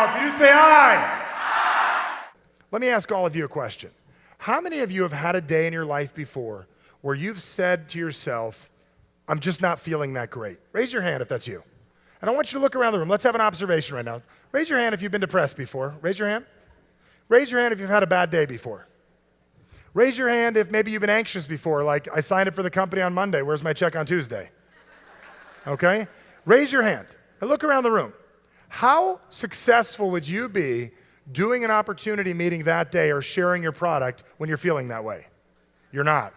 If you do, say aye. Let me ask all of you a question. How many of you have had a day in your life before where you've said to yourself, I'm just not feeling that great? Raise your hand if that's you. And I want you to look around the room. Let's have an observation right now. Raise your hand if you've been depressed before. Raise your hand. Raise your hand if you've had a bad day before. Raise your hand if maybe you've been anxious before, like I signed up for the company on Monday. Where's my check on Tuesday? Okay? Raise your hand and look around the room. How successful would you be doing an opportunity meeting that day or sharing your product when you're feeling that way? You're not.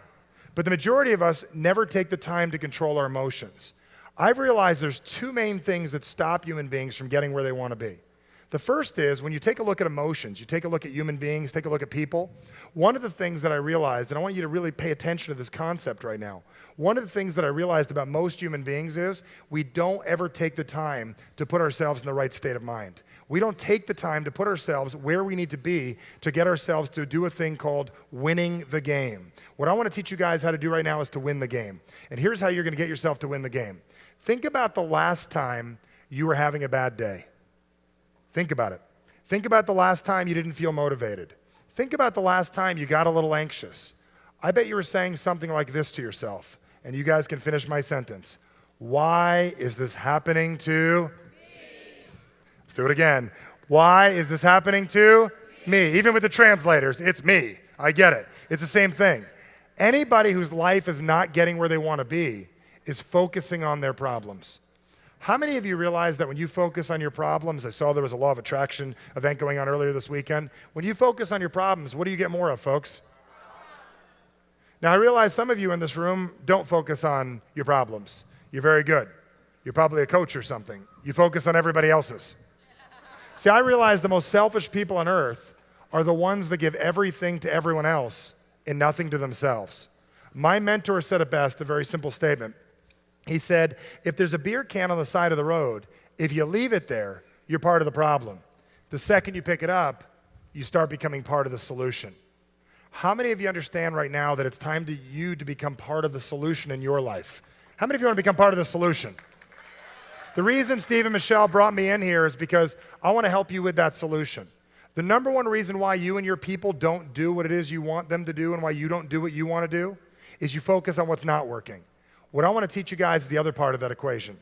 But the majority of us never take the time to control our emotions. I've realized there's two main things that stop human beings from getting where they want to be. The first is when you take a look at emotions, you take a look at human beings, take a look at people, one of the things that I realized, and I want you to really pay attention to this concept right now, one of the things that I realized about most human beings is we don't ever take the time to put ourselves in the right state of mind. We don't take the time to put ourselves where we need to be to get ourselves to do a thing called winning the game. What I want to teach you guys how to do right now is to win the game. And here's how you're going to get yourself to win the game. Think about the last time you were having a bad day. Think about it. Think about the last time you didn't feel motivated. Think about the last time you got a little anxious. I bet you were saying something like this to yourself, and you guys can finish my sentence. Why is this happening to me? Let's do it again. Why is this happening to me? Even with the translators, it's me. I get it. It's the same thing. Anybody whose life is not getting where they want to be is focusing on their problems. How many of you realize that when you focus on your problems, I saw there was a law of attraction event going on earlier this weekend. When you focus on your problems, what do you get more of, folks? Now, I realize some of you in this room don't focus on your problems. You're very good. You're probably a coach or something. You focus on everybody else's. See, I realize the most selfish people on earth are the ones that give everything to everyone else and nothing to themselves. My mentor said it best, a very simple statement. He said, if there's a beer can on the side of the road, if you leave it there, you're part of the problem. The second you pick it up, you start becoming part of the solution. How many of you understand right now that it's time to you to become part of the solution in your life? How many of you want to become part of the solution? The reason Steve and Michelle brought me in here is because I want to help you with that solution. The number one reason why you and your people don't do what it is you want them to do and why you don't do what you want to do is you focus on what's not working. What I want to teach you guys is the other part of that equation.